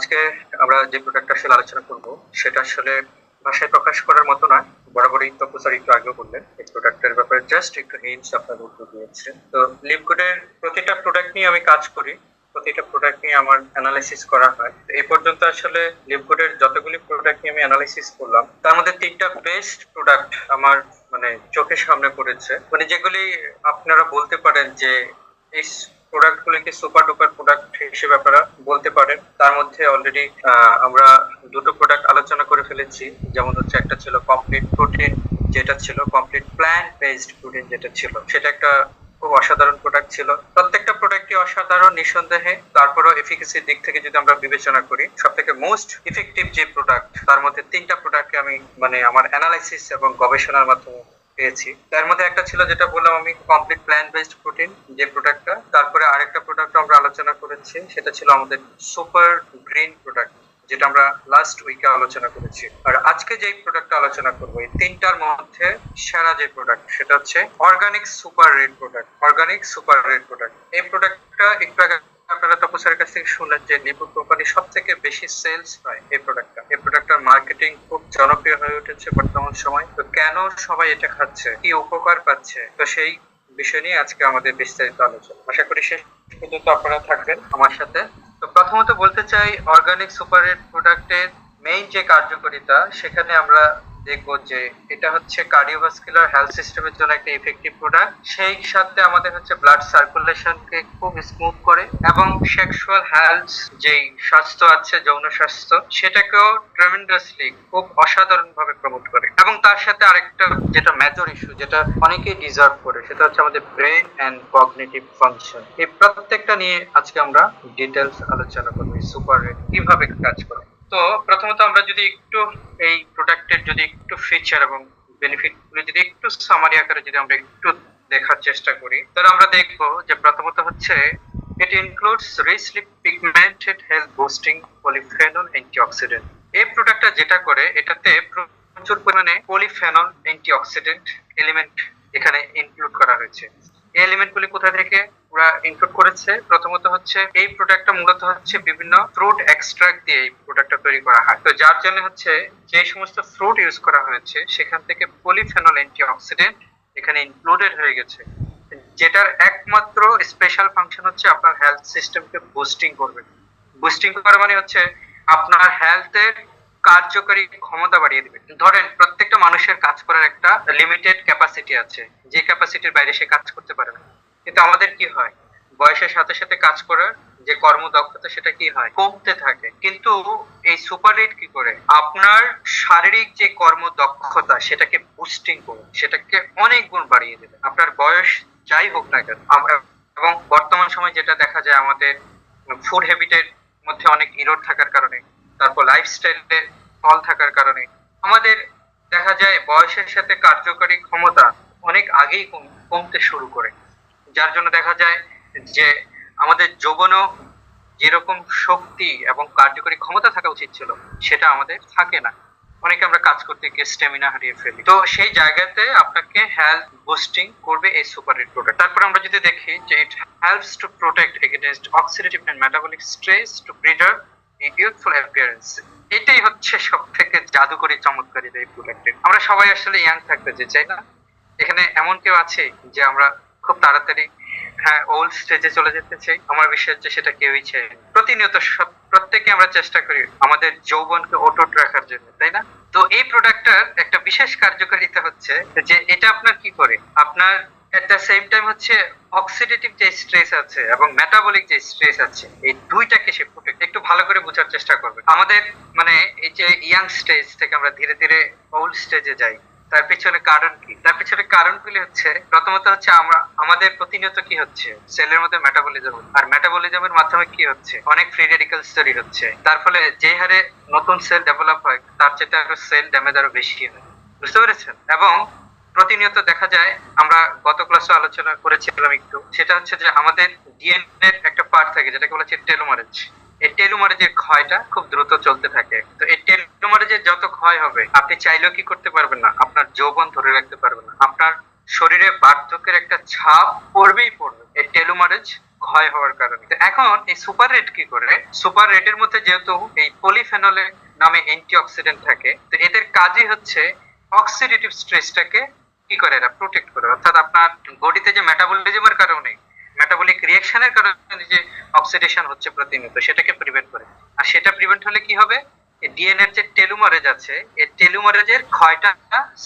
আজকে আমরা যে প্রোডাক্টটা আসলে আলোচনা করব সেটা আসলে ভাষায় প্রকাশ করার মতো নয়। বরাবরই তপস্যার একটু আগেও বললেন এই প্রোডাক্টের ব্যাপারে জাস্ট একটু হিন্টস আপনাদের উত্তর দিয়েছে। তো লিপগুডের প্রতিটা প্রোডাক্ট নিয়ে আমি কাজ করি, প্রতিটা প্রোডাক্ট নিয়ে আমার অ্যানালাইসিস করা হয়। তো এই পর্যন্ত আসলে লিপগুডের যতগুলি প্রোডাক্ট নিয়ে আমি অ্যানালাইসিস করলাম তার মধ্যে তিনটা বেস্ট প্রোডাক্ট আমার মানে চোখের সামনে পড়েছে, মানে যেগুলি আপনারা বলতে পারেন যে এই প্রোডাক্ট গুলিকে সুপার ডুপার প্রোডাক্ট হিসেবে আপনারা বলতে পারেন। তার মধ্যে অলরেডি আমরা দুটো প্রোডাক্ট আলোচনা করে ফেলেছি, যেমন হচ্ছে একটা ছিল কমপ্লিট প্রোটিন, যেটা ছিল কমপ্লিট প্ল্যান্ট বেসড প্রোটিন, যেটা ছিল সেটা একটা খুব অসাধারণ প্রোডাক্ট ছিল। প্রত্যেকটা প্রোডাক্টই অসাধারণ নিঃসন্দেহে, তারপরও এফিকাসির দিক থেকে যদি আমরা বিবেচনা করি সব থেকে মোস্ট ইফেক্টিভ যে প্রোডাক্ট তার মধ্যে তিনটা প্রোডাক্টকে আমি মানে আমার অ্যানালাইসিস এবং গবেষণার মাধ্যমে পেয়েছি। তার মধ্যে একটা ছিল যেটা বললাম আমি কমপ্লিট প্ল্যান্ট বেসড প্রোটিন যে প্রোডাক্টটা, তারপরে আরেকটা প্রোডাক্ট আমরা আলোচনা করেছি সেটা ছিল আমাদের সুপার গ্রিন প্রোডাক্ট, যেটা আমরা লাস্ট উইকে আলোচনা করেছি। আর আজকে যে প্রোডাক্টটা আলোচনা করবো এই তিনটার মধ্যে সেরা যে প্রোডাক্ট সেটা হচ্ছে organic super red product. Organic super red product এই প্রোডাক্টটা একটু আগে আপনারা তপস্যার কাছ থেকে শুনলেন যে লিপুড কোম্পানি সব থেকে বেশি সেলস পায় এই প্রোডাক্টটা। এই প্রোডাক্টটার মার্কেটিং খুব জনপ্রিয় হয়ে উঠেছে বর্তমান সময়। তো কেন সবাই এটা খাচ্ছে, কি উপকার পাচ্ছে, তো সেই বিষয় নিয়ে আজকে আমাদের বিস্তারিত আলোচনা। আশা করি শেষ পর্যন্ত আপনারা থাকবেন আমার সাথে। তো প্রথমত বলতে চাই অর্গানিক সুপার রেড প্রোডাক্টের মেইন যে কার্যকারিতা সেখানে আমরা দেখবো যে এটা হচ্ছে কার্ডিওভাস্কুলার হেলথ সিস্টেমের জন্য একটা ইফেক্টিভ প্রোডাক্ট। সেই সাথে আমাদের হচ্ছে ব্লাড সার্কুলেশনকে খুব স্মুথ করে এবং সেক্সুয়াল হেলথ যেই স্বাস্থ্য আছে, যৌন স্বাস্থ্য, সেটাকেও ট্রেমেন্ডাসলি খুব অসাধারণ ভাবে প্রমোট করে। এবং তার সাথে আরেকটা যেটা মেজর ইস্যু, যেটা অনেকেই ডিজার্ভ করে, সেটা হচ্ছে আমাদের ব্রেন এন্ড কগনিটিভ ফাংশন। এই প্রত্যেকটা নিয়ে আজকে আমরা ডিটেলস আলোচনা করবো সুপার রেড কিভাবে কাজ করে। তো প্রথমত আমরা যদি একটু এই প্রোডাক্টের যদি একটু ফিচার এবং বেনিফিট গুলো যদি একটু সামারি আকারে যদি আমরা একটু দেখার চেষ্টা করি, তাহলে আমরা দেখবো যে প্রথমত হচ্ছে it includes richly pigmented health boosting polyphenol antioxidant। এই প্রোডাক্টটা যেটা করে এটাতে প্রচুর পরিমাণে পলিফেনল অ্যান্টিঅক্সিডেন্ট এলিমেন্ট এখানে ইনক্লুড করা হয়েছে। এই এলিমেন্ট গুলি কোথা থেকে ওরা ইনক্লুড করেছে? প্রথমত হচ্ছে এই প্রোডাক্টটা মূলত হচ্ছে বিভিন্ন ফ্রুট এক্সট্রাক্ট দিয়ে এই প্রোডাক্টটা তৈরি করা হয়। তো যার জন্য হচ্ছে যে সমস্ত ফ্রুট ইউজ করা হয়েছে সেখান থেকে পলিফেনল অ্যান্টিঅক্সিডেন্ট এখানে ইনক্লুডেড হয়ে গেছে, যেটার একমাত্র স্পেশাল ফাংশন হচ্ছে আপনার হেলথ সিস্টেমকে বুস্টিং করবে। বুস্টিং করা মানে হচ্ছে আপনার হেলথের কার্যকরী ক্ষমতা বাড়িয়ে দিবে। ধরেন প্রত্যেকটা মানুষের কাজ করার একটা লিমিটেড ক্যাপাসিটি আছে, যে ক্যাপাসিটির বাইরে সে কাজ করতে পারে না। কিন্তু আমাদের কি হয়, বয়সের সাথে সাথে কাজ করার যে কর্মদক্ষতা সেটা কি হয়, কমতে থাকে। কিন্তু এই সুপার রেড কি করে, আপনার শারীরিক যে কর্মদক্ষতা সেটাকে বুস্টিং করে, সেটাকে অনেক গুণ বাড়িয়ে দেবে, আপনার বয়স যাই হোক না কেন। আমরা এবং বর্তমান সময় যেটা দেখা যায় আমাদের ফুড হ্যাবিটের মধ্যে অনেক ইরোর থাকার কারণে, তারপর লাইফস্টাইলে ফল থাকার কারণে আমাদের দেখা যায় বয়সের সাথে কার্যকরী ক্ষমতা অনেক আগেই কমতে শুরু করে। যার জন্য দেখা যায় যে আমাদের যৌবনও যেরকম শক্তি এবং কার্যকরী ক্ষমতা থাকা উচিত ছিল সেটা আমাদের থাকে না। অনেকে আমরা কাজ করতে গিয়ে স্ট্যামিনা হারিয়ে ফেলি। তো সেই জায়গাতে আপনাকে হেলথ বুস্টিং করবে এই সুপার রেড প্রোডাক্ট। তারপর আমরা যদি দেখি যে it helps to protect against oxidative and metabolic stress to preserve youthful appearance. এটাই হচ্ছে সব থেকে জাদুকরী চমৎকারী এই প্রোডাক্টের। আমরা সবাই আসলে ইয়াং থাকতে চাই না, এখানে এমন কেউ আছে যে আমরা খুব তাড়াতাড়ি ওল্ড স্টেজে চলে যেতে চাই? আমার বিশ্বাস যে সেটা কেউই চাই না। প্রতিনিয়ত প্রত্যেকে আমরা চেষ্টা করি আমাদের যৌবনকে অটুট রাখার জন্য, তাই না? তো এই প্রোডাক্টটার একটা বিশেষ কার্যকারিতা হচ্ছে যে এটা আপনার কি করে, আপনার এট দ্য সেম টাইম হচ্ছে অক্সিডেটিভ যে স্ট্রেস আছে এবং মেটাবলিক যে স্ট্রেস আছে এই দুইটাকে সে প্রোটেক্ট। একটু ভালো করে বোঝার চেষ্টা করবে। আমাদের মানে এই যে ইয়াং স্টেজ থেকে আমরা ধীরে ধীরে ওল্ড স্টেজে যাই, তার পিছনে কারণ কি? তার পিছনে কারণগুলি হচ্ছে প্রথমত হচ্ছে আমরা আমাদের প্রতিনিয়ত কি হচ্ছে, সেলের মধ্যে মেটাবলিজম, আর মেটাবলিজমের মাধ্যমে কি হচ্ছে, অনেক ফ্রি রেডিক্যালস তৈরি হচ্ছে। তার ফলে যে হারে নতুন সেল ডেভেলপ হয় তার চেয়ে আরো সেল ড্যামেজ আরো বেশি হয়। বুঝতে পেরেছেন? এবং প্রতিনিয়ত দেখা যায়, আমরা গত ক্লাসে আলোচনা করেছিলাম একটু, সেটা হচ্ছে যে আমাদের ডিএনএ একটা পার্ট থাকে যেটাকে বলা হচ্ছে টেলোমারেজ। এই টেলোমারেজের ক্ষয়টা খুব দ্রুত চলতে থাকে। তো এই টেলোমারেজের যত ক্ষয় হবে আপনি চাইলেও কি করতে পারবেন না, আপনার যৌবন ধরে রাখতে পারবেন না, আপনার শরীরে বার্ধক্যের একটা ছাপ পড়বেই পড়বে। এই টেলোমারেজ ক্ষয় হওয়ার কারণে। তো এখন এই সুপার রেড কি করে, সুপার রেড এর মধ্যে যেহেতু এই পলিফেনলে নামে অ্যান্টিঅক্সিডেন্ট থাকে, তো এদের কাজই হচ্ছে অক্সিডেটিভ স্ট্রেসটাকে কি করে, এরা প্রোটেক্ট করে। অর্থাৎ আপনার বডিতে যে মেটাবলিজমের কারণে, মেটাবলিক রিঅ্যাকশনের কারণে যে অক্সিডেশন হচ্ছে প্রতিনিয়ত, সেটাকে প্রিভেন্ট করে। আর সেটা প্রিভেন্ট হলে কি হবে, ডিএনএর যে টেলোমারেজ আছে, এই টেলোমারেজের ক্ষয়টা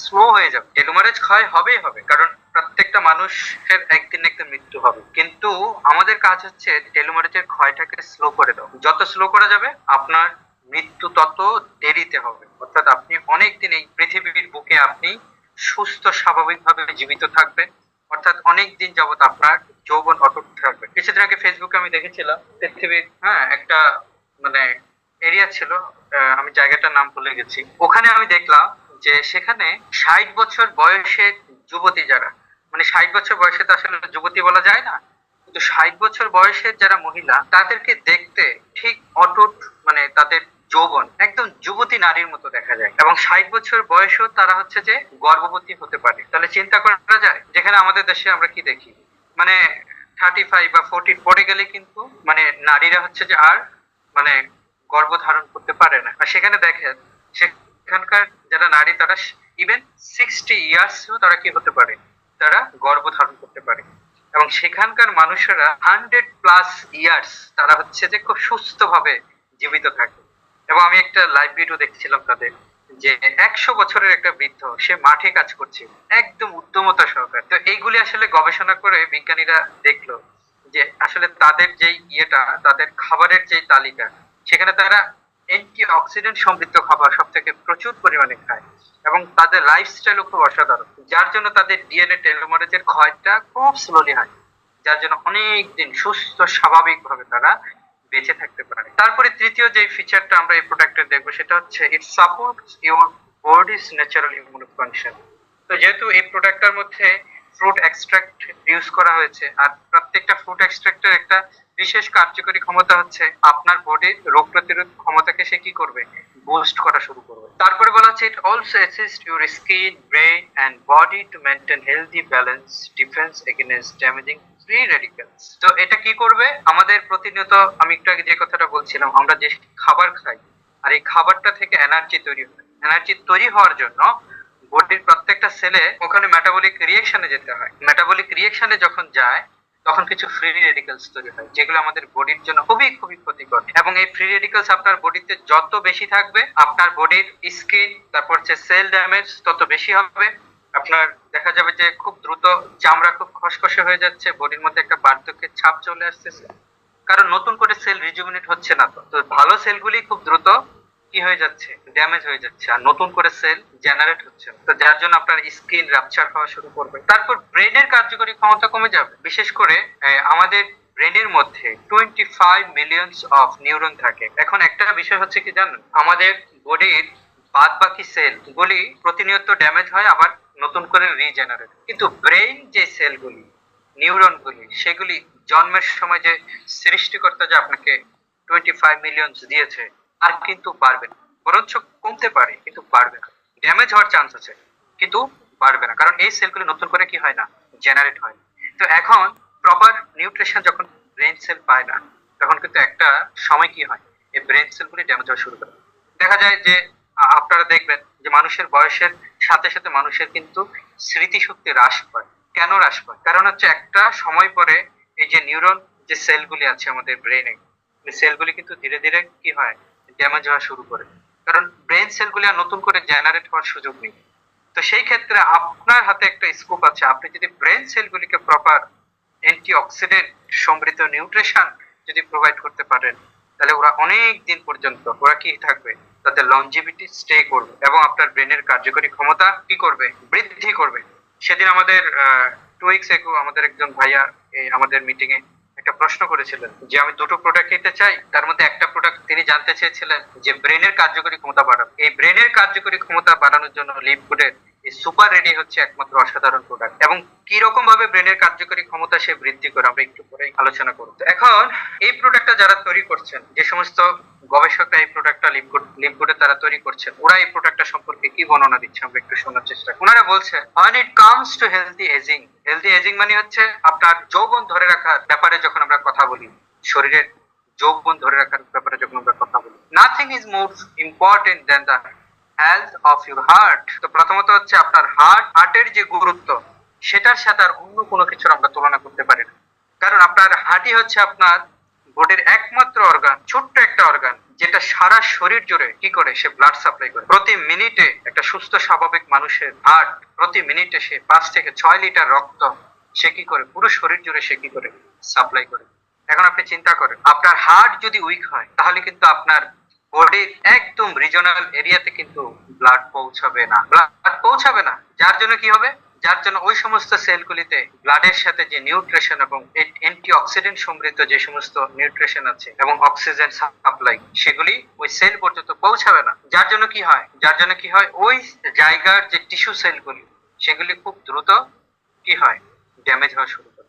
স্লো হয়ে যাবে। টেলোমারেজ ক্ষয় হবেই হবে, কারণ প্রত্যেকটা মানুষের একদিন না একদিন মৃত্যু হবে। কিন্তু আমাদের কাজ হচ্ছে টেলোমারেজের ক্ষয়টাকে স্লো করে দাও। যত স্লো করা যাবে আপনার মৃত্যু তত দেরিতে হবে। অর্থাৎ আপনি অনেকদিন এই পৃথিবীর বুকে আপনি সুস্থ স্বাভাবিকভাবে জীবিত থাকবেন। অর্থাৎ অনেক দিন যাবত আপনার যৌবন অটুট থাকবে। কিছুদিন আগে ফেসবুকে আমি দেখেছিলাম পৃথিবীর একটা মানে এরিয়া ছিল, আমি জায়গাটার নাম ভুলে গেছি। ওখানে আমি দেখলাম যে সেখানে 60 বছর বয়সের যুবতী যারা, মানে 60 বছর বয়সে তো আসলে যুবতী বলা যায় না, কিন্তু 60 বছর বয়সের যারা মহিলা, তাদেরকে দেখতে ঠিক অটুট, মানে তাদের যৌবন একদম যুবতী নারীর মতো দেখা যায়। এবং 60 বছর বয়সেও তারা হচ্ছে যে গর্ভবতী হতে পারে। তাহলে চিন্তা করা যায়, যেখানে আমাদের দেশে আমরা কি দেখি, মানে 35 বা 40 পরে গেলে কিন্তু মানে নারীরা হচ্ছে যে আর মানে গর্ভধারণ করতে পারে না। আর সেখানে দেখেন সেখানকার যারা নারী, তারা ইভেন 60 ইয়ার্সও তারা কি হতে পারে, তারা গর্ভধারণ করতে পারে। এবং সেখানকার মানুষেরা 100+ ইয়ার্স তারা হচ্ছে যে খুব সুস্থভাবে জীবিত থাকে। এবং আমি একটা লাইভ ভিডিও দেখছিলাম তাদের, যে 100 বছরের একটা বৃদ্ধ, সে মাঠে কাজ করছে একদম উদ্যমতা সহকারে। তো এইগুলি আসলে গবেষণা করে বিজ্ঞানীরা দেখলো যে আসলে তাদের যেই তাদের খাবারের যে তালিকা, সেখানে তারা অ্যান্টি অক্সিডেন্ট সমৃদ্ধ খাবার সব থেকে প্রচুর পরিমাণে খায়। এবং তাদের লাইফস্টাইলও খুব অসাধারণ, যার জন্য তাদের ডিএনএ টেলোমারেজের ক্ষয়টা খুব স্লোলি হয়, যার জন্য অনেক দিন সুস্থ স্বাভাবিকভাবে তারা বেঁচে থাকতে পারে। তারপরে তৃতীয় যে ফিচারটা আমরা এই প্রোডাক্টে দেখবো, সেটা হচ্ছে it supports your body's natural immune function. তো যেহেতু এই প্রোডাক্টটার মধ্যে ফ্রুট এক্সট্রাক্ট ইউজ করা হয়েছে, আর প্রত্যেকটা ফ্রুট এক্সট্রাক্টের একটা বিশেষ কার্যকরী ক্ষমতা হচ্ছে আপনার বডির রোগ প্রতিরোধ ক্ষমতাকে সে কি করবে, বুস্ট করা শুরু করবে। তারপরে বলা হচ্ছে it also assist your skin, brain and body to maintain healthy balance, defence against damaging free radicals. তো এটা কি করবে, আমাদের প্রতিনিয়ত, আমি একটু আগে যে কথাটা বলছিলাম, আমরা যে খাবার খাই, আর এই খাবারটা থেকে এনার্জি তৈরি হয়। এনার্জি তৈরি হওয়ার জন্য বডির প্রত্যেকটা সেলে ওখানে মেটাবলিক রিঅ্যাকশনে যেতে হয়। মেটাবলিক রিঅ্যাকশনে যখন যায়, তখন কিছু ফ্রি রেডিক্যালস তৈরি হয়, যেগুলো আমাদের বডির জন্য খুবই খুবই ক্ষতিকর। এবং এই ফ্রি রেডিক্যালস আপনার বডিতে যত বেশি থাকবে, আপনার বডির স্কিন, তারপর হচ্ছে সেল ড্যামেজ তত বেশি হবে। আপনার দেখা যাবে যে খুব দ্রুত চামড়া খুব খসখসে হয়ে যাচ্ছে, বডির মধ্যে একটা বার্ধক্যের ছাপ চলে আসতেছে, কারণ নতুন করে সেল রিজুমিনেট হচ্ছে না। তো ভালো সেলগুলি খুব দ্রুত কি হয়ে যাচ্ছে, ড্যামেজ হয়ে যাচ্ছে, আর নতুন করে সেল জেনারেট হচ্ছে না। তো যার জন্য আপনার স্কিন রাপচার হওয়া শুরু করবে। তারপর ব্রেনের কার্যকরী ক্ষমতা কমে যাবে। বিশেষ করে আমাদের ব্রেনের মধ্যে 25 মিলিয়নস অফ নিউরন থাকে। এখন একটা বিষয় হচ্ছে কি জানেন, আমাদের বডির বাদ বাকি সেল গুলি প্রতিনিয়ত ড্যামেজ হয়, আবার নতুন করে রিজেনারেট। কিন্তু ব্রেইন যে সেলগুলি, নিউরনগুলি, সেগুলি জন্মের সময় যে সৃষ্টিকর্তা যে আপনাকে 25 মিলিয়নস দিয়েছে, আর কিন্তু বাড়বে না, বরঞ্চ কমতে পারে, কিন্তু বাড়বে না। ড্যামেজ হওয়ার চান্স আছে, কিন্তু বাড়বে না, কারণ এই সেলগুলি নতুন করে কি হয় না, জেনারেট হয়। তো এখন প্রপার নিউট্রিশন যখন ব্রেন সেল পায় না, তখন কিন্তু একটা সময় কি হয়, এই ব্রেন সেলগুলি ড্যামেজ হওয়া শুরু করে। দেখা যায় যে আপনারা দেখবেন যে মানুষের বয়সের সাথে সাথে মানুষের কিন্তু স্মৃতিশক্তি হ্রাস পায়। কেন হ্রাস পায়? কারণ হচ্ছে একটা সময় পরে এই যে নিউরন যে সেলগুলি আছে আমাদের ব্রেনে, এই সেলগুলি কিন্তু ধীরে ধীরে কি হয়, ড্যামেজ হওয়া শুরু করে, কারণ ব্রেন সেলগুলি আর নতুন করে জেনারেট হওয়ার সুযোগ নেই। তো সেই ক্ষেত্রে আপনার হাতে একটা স্কোপ আছে, আপনি যদি ব্রেন সেলগুলিকে প্রপার অ্যান্টিঅক্সিডেন্ট সমৃদ্ধ নিউট্রিশন যদি প্রোভাইড করতে পারেন, তাহলে ওরা অনেক দিন পর্যন্ত ওরা কি থাকবে, তাদের লংজিভিটি স্টে করবে, এবং আপনার ব্রেনের কার্যকরী ক্ষমতা কি করবে, বৃদ্ধি করবে। সেদিন আমাদের 2 উইকস এগো আমাদের একজন ভাইয়া আমাদের মিটিং এ একটা প্রশ্ন করেছিলেন যে আমি দুটো প্রোডাক্ট নিতে চাই, তার মধ্যে একটা প্রোডাক্ট তিনি জানতে চেয়েছিলেন যে ব্রেনের কার্যকরী ক্ষমতা বাড়ানো। এই ব্রেনের কার্যকরী ক্ষমতা বাড়ানোর জন্য লিপগুডের এই সুপার রেডি হচ্ছে একমাত্র অসাধারণ প্রোডাক্ট। এবং কি রকম ভাবে ব্রেনের কার্যকরী ক্ষমতা সে বৃদ্ধি করে আমরা একটু পরেই আলোচনা করব। এখন এই প্রোডাক্টটা যারা তৈরি করছেন, যে সমস্ত গবেষকরা এই প্রোডাক্টটা লিপগুডে তারা তৈরি করছেন, ওরা এই প্রোডাক্টটা সম্পর্কে কি বর্ণনা দিচ্ছে আমরা একটু শোনার চেষ্টা করি। ওনারা বলছে, when it comes to healthy aging, healthy ageing মানে হচ্ছে আপনার যৌবন ধরে রাখার ব্যাপারে যখন আমরা কথা বলি, শরীরের যৌবন ধরে রাখার ব্যাপারে যখন আমরা কথা বলি, nothing is more important than the health of your heart. তো প্রথমত হচ্ছে আপনার হার্টের যে গুরুত্ব, সেটার সাথে আর অন্য কোনো কিছুর আমরা তুলনা করতে পারি না। কারণ আপনার হার্টই হচ্ছে আপনার বডির একমাত্র অর্গান, ছোট্ট একটা অর্গান, যেটা সারা শরীর জুড়ে কি করে, সে ব্লাড সাপ্লাই করে। প্রতি মিনিটে একটা সুস্থ স্বাভাবিক মানুষের হার্ট প্রতি মিনিটে সে 5 থেকে 6 লিটার রক্ত সে কি করে পুরো শরীর জুড়ে সে কি করে সাপ্লাই করে। এখন আপনি চিন্তা করেন, আপনার হার্ট যদি উইক হয় তাহলে কিন্তু আপনার বডির একদম রিজনাল এরিয়াতে কিন্তু ব্লাড পৌঁছাবে না, যার জন্য কি হবে, যার জন্য ওই সমস্ত সেলগুলিতে ব্লাডের সাথে যে নিউট্রিশন এবং অ্যান্টি অক্সিডেন্ট সমৃদ্ধ যে সমস্ত নিউট্রিশন আছে এবং অক্সিজেন সাপ্লাই, সেগুলি ওই সেল পর্যন্ত পৌঁছাবে না। যার জন্য কি হয় ওই জায়গার যে টিস্যু সেলগুলি সেগুলি খুব দ্রুত কি হয়, ড্যামেজ হওয়া শুরু করে।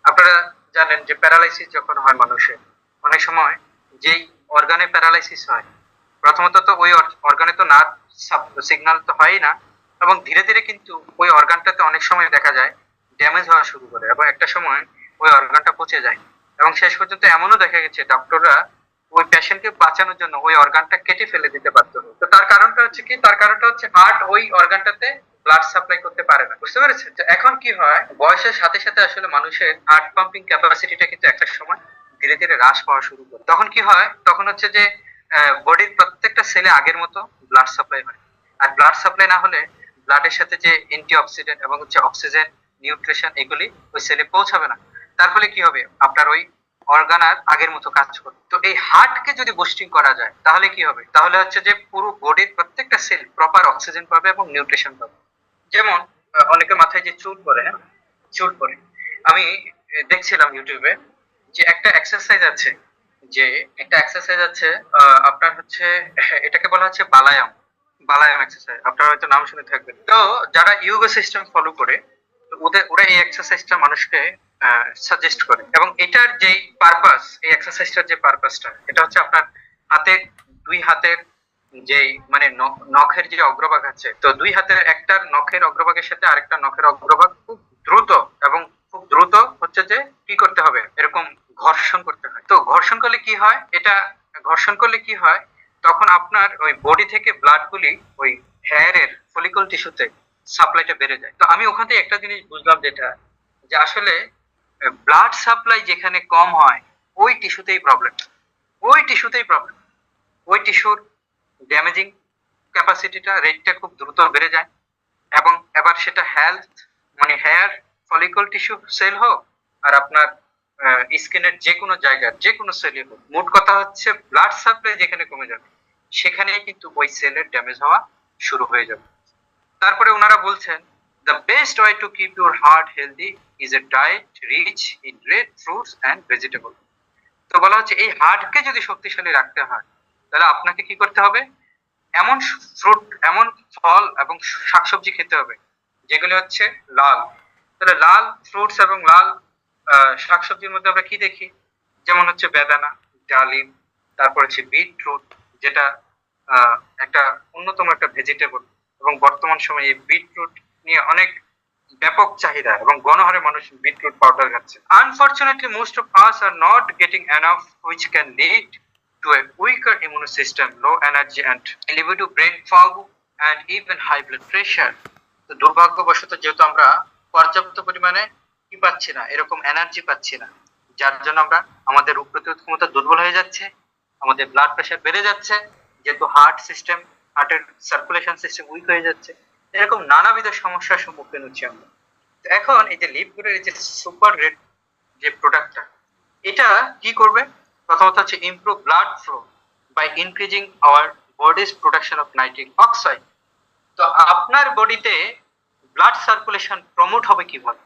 আপনারা জানেন যে প্যারালাইসিস যখন হয় মানুষের, অনেক সময় যেই অর্গানে প্যারালাইসিস হয়, প্রথমত তো ওই অর্গানে তো নার্ভ সিগন্যাল তো হয়ই না, এবং ধীরে ধীরে কিন্তু ওই অর্গানটাতে অনেক সময় দেখা যায় ড্যামেজ হওয়া শুরু করে, এবং একটা সময় ওই অর্গানটা পচে যায়, এবং শেষ পর্যন্ত এমনও দেখা গেছে ডক্টররা ওই পেশেন্টকে বাঁচানোর জন্য ওই অর্গানটা কেটে ফেলে দিতে বাধ্য হয়। তো তার কারণটা হচ্ছে কি, তার কারণটা হচ্ছে হার্ট ওই অর্গানটাতে ব্লাড সাপ্লাই করতে পারে না। বুঝতে পেরেছেন? তো এখন কি হয়, বয়সের সাথে সাথে আসলে মানুষের হার্ট পাম্পিং ক্যাপাসিটিটা কিন্তু একটা সময় ধীরে ধীরে হ্রাস পাওয়া শুরু করে। তখন কি হয়, তখন হচ্ছে যে বডির প্রত্যেকটা সেলে আগের মতো ব্লাড সাপ্লাই হয়, আর ব্লাড সাপ্লাই না হলে ব্লাডের সাথে যে অ্যান্টি অক্সিডেন্ট এবং হচ্ছে অক্সিজেন নিউট্রিশন এগুলি ওই সেলে পৌঁছাবে না। তার ফলে কি হবে, আপনার ওই অর্গান আর আগের মতো কাজ করবে। তো এই হার্টকে যদি বুস্টিং করা যায় তাহলে কি হবে, তাহলে হচ্ছে যে পুরো বডির প্রত্যেকটা সেল প্রপার অক্সিজেন পাবে এবং নিউট্রিশন পাবে। যেমন অনেকের মাথায় যে চুল পড়ে, হ্যাঁ চুল পড়ে, আমি দেখছিলাম ইউটিউবে যে একটা এক্সারসাইজ আছে, যে একটা এক্সারসাইজ আছে আপনার হচ্ছে এটাকে বলা হচ্ছে বালায়াম এক্সারসাইজ, আপনারা হয়তো নাম শুনে থাকবেন। তো যারা ইয়োগা সিস্টেম ফলো করে, তো ওরা এই এক্সারসাইজটা মানুষকে সাজেস্ট করে, এবং এটার যে পারপাস, এই এক্সারসাইজটার যে পারপাসটা, এটা হচ্ছে আপনার হাতের দুই হাতের যে মানে নখের যে অগ্রভাগ আছে, তো দুই হাতের একটার নখের অগ্রভাগের সাথে আরেকটা নখের অগ্রভাগ খুব দ্রুত এবং খুব দ্রুত হচ্ছে যে কি করতে হবে, এরকম ঘর্ষণ করতে হয়। তো ঘর্ষণ করলে কি হয়, ঘর্ষণ করলে কি হয়, তখন আপনার ওই বডি থেকে ব্লাড গুলি ওই হেয়ারের ফলিকল টিস্যুতে সাপ্লাইটা বেড়ে যায়। তো আমি ওখান থেকে একটা জিনিস বুঝলাম, যেটা যে আসলে ব্লাড সাপ্লাই যেখানে কম হয় ওই টিস্যুতেই প্রবলেম, ওই টিস্যুতেই প্রবলেম, ওই টিস্যুর ড্যামেজিং ক্যাপাসিটিটা রেটটা খুব দ্রুত বেড়ে যায়। এবং এবার সেটা হেলথ মানে হেয়ার ফলিকল টিস্যু সেল হোক আর আপনার স্কিনের যে কোনো জায়গার যে কোনো সেলই হোক, মোট কথা হচ্ছে ব্লাড সাপ্লাই যেখানে কমে যাবে সেখানে কিন্তু ওই সেলের ড্যামেজ হওয়া শুরু হয়ে যাবে। তারপরে ওনারা বলছেন, the best way to keep your heart healthy is a diet rich in red fruits and vegetable. তো বলা হচ্ছে এই হার্টকে যদি শক্তিশালী রাখতে হয় তাহলে আপনাকে কি করতে হবে, এমন ফ্রুট, এমন ফল এবং শাকসবজি খেতে হবে যেগুলো হচ্ছে লাল। তাহলে লাল ফ্রুটস এবং লাল শাকসবজির মধ্যে আমরা কি দেখি, যেমন হচ্ছে বেদানা, ডালিম, তারপর হচ্ছে বিটরুট, যেটা একটা অন্যতম একটা ভেজিটেবল, এবং বর্তমান সময়ে এই বিটরুট নিয়ে অনেক ব্যাপক চাহিদা এবং গণহারে মানুষ বিটরুট পাউডার খাচ্ছে। Unfortunately most of us are not getting enough which can lead to a weaker immune system, low energy and libido, brain fog and even high blood pressure. তো দুর্ভাগ্যবশত যেহেতু আমরা পর্যাপ্ত পরিমাণে কি পাচ্ছি না, এরকম এনার্জি পাচ্ছি না, যার জন্য আমরা আমাদের রোগ প্রতিরোধ ক্ষমতা দুর্বল হয়ে যাচ্ছে, আমাদের ব্লাড প্রেশার বেড়ে যাচ্ছে, যেহেতু হার্টের সার্কুলেশন সিস্টেম উইক হয়ে যাচ্ছে, এরকম নানাবিধ সমস্যার সম্মুখীন হচ্ছি আমরা। তো এখন এই যে লিপগুডের এই যে সুপার রেড যে প্রোডাক্টটা, এটা কি করবে, প্রথমত হচ্ছে improve blood flow by increasing our body's production of nitric oxide. তো আপনার বডিতে ব্লাড সার্কুলেশন প্রমোট হবে কিভাবে,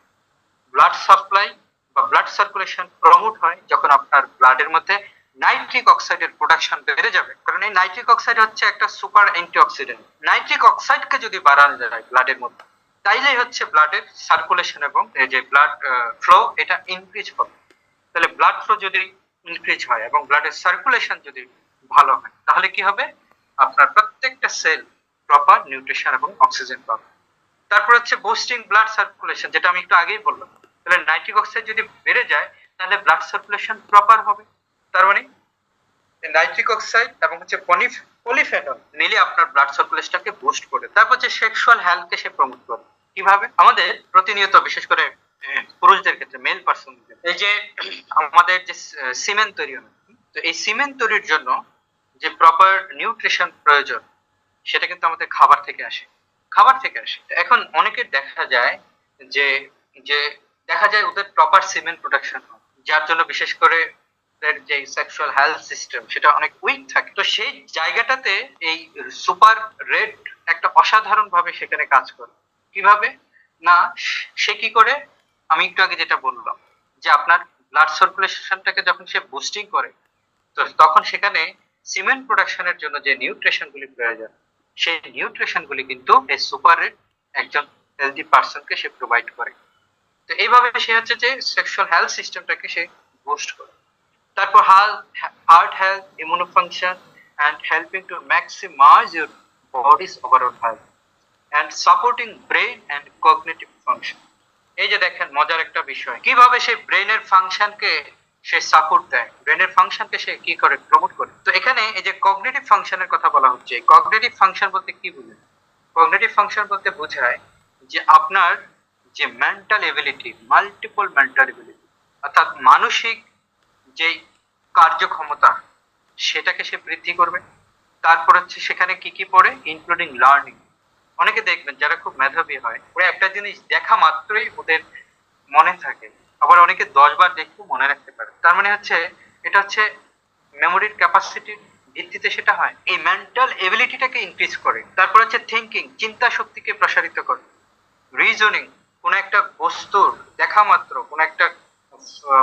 ব্লাড সাপ্লাই বা ব্লাড সার্কুলেশন প্রমোট হয় যখন আপনার ব্লাডের মধ্যে নাইট্রিক অক্সাইডের প্রোডাকশন বেড়ে যাবে। কারণ এই নাইট্রিক অক্সাইড হচ্ছে একটা সুপার অ্যান্টিঅক্সিডেন্ট। নাইট্রিক অক্সাইডকে যদি বাড়ানো যায় ব্লাডের মধ্যে, তাইলেই হচ্ছে ব্লাডের সার্কুলেশন এবং এই যে ব্লাড ফ্লো এটা ইনক্রিজ হবে। তাহলে ব্লাড ফ্লো যদি ইনক্রিজ হয় এবং ব্লাডের সার্কুলেশন যদি ভালো হয় তাহলে কি হবে, আপনার প্রত্যেকটা সেল প্রপার নিউট্রিশন এবং অক্সিজেন পাবে। তারপর হচ্ছে বুস্টিং ব্লাড সার্কুলেশন, যেটা আমি একটু আগেই বললাম। তাহলে নাইট্রিক অক্সাইড যদি বেড়ে যায় তাহলে ব্লাড সার্কুলেশন প্রপার হবে। তার মানে নাইট্রিক অক্সাইড এবং হচ্ছে পলিফেনল মিলে আপনার ব্লাড সার্কুলেশনকে বুস্ট করে। তারপর হচ্ছে সেক্সুয়াল হেলথকে সে প্রমোট করে। কিভাবে? আমাদের প্রতিনিয়ত, বিশেষ করে পুরুষদের ক্ষেত্রে, মেল পার্সন, এই যে আমাদের যে সিমেন্ট তৈরি হয়, তো এই সিমেন্ট তৈরির জন্য যে প্রপার নিউট্রিশন প্রয়োজন সেটা কিন্তু আমাদের খাবার থেকে আসে, খাবার থেকে আসে। এখন অনেকের দেখা যায় যে যে দেখা যায় ওদের প্রপার সিমেন্ট প্রোডাকশন হয়, যার জন্য বিশেষ করে ওদের যে সেক্সুয়াল হেলথ সিস্টেম সেটা অনেক উইক থাকে। তো সেই জায়গাটাতে এই সুপার রেড একটা অসাধারণ ভাবে সেখানে কাজ করে। কিভাবে না, সে কি করে, আমি একটু আগে যেটা বললাম যে আপনার ব্লাড সার্কুলেশনটাকে যখন সে বুস্টিং করে, তো তখন সেখানে সিমেন্ট প্রোডাকশনের জন্য যে নিউট্রিশন গুলি প্রয়োজন সেই নিউট্রিশন গুলি কিন্তু এই সুপার রেড একজন হেলদি পার্সনকে সে প্রোভাইড করে। তো এইভাবে সে হচ্ছে যে সেক্সুয়াল হেলথ সিস্টেমটাকে সে বুস্ট করে। তারপর heart health, immuno function and helping to maximize your body's overall health and supporting brain and cognitive function। এই যে দেখেন মজার একটা বিষয়, কিভাবে সে ব্রেনের ফাংশনকে সে সাপোর্ট দেয়, ব্রেনের ফাংশনকে সে কি করে, প্রমোট করে। তো এখানে এই যে কগনিটিভ ফাংশনের কথা বলা হচ্ছে, কগনিটিভ ফাংশন বলতে কি বোঝায়? কগনিটিভ ফাংশন বলতে বোঝায় যে আপনার যে mental ability, multiple mental ability, অর্থাৎ মানসিক যে কার্যক্ষমতা সেটাকে সে বৃদ্ধি করবে। তারপর হচ্ছে সেখানে কি কি পড়ে, ইনক্লুডিং লার্নিং। অনেকে দেখবেন যারা খুব মেধাবী হয়, ওরা একটা জিনিস দেখা মাত্রই ওদের মনে থাকে, আবার অনেকে 10 বার দেখলেও মনে রাখতে পারে। তার মানে হচ্ছে এটা হচ্ছে মেমোরির ক্যাপাসিটির ভিত্তিতে সেটা হয়। এই মেন্টাল এবিলিটিটাকে ইনক্রিজ করে। তারপর হচ্ছে থিঙ্কিং, চিন্তা শক্তিকে প্রসারিত করে। রিজনিং, কোন একটা বস্তুর দেখা মাত্র, কোন একটা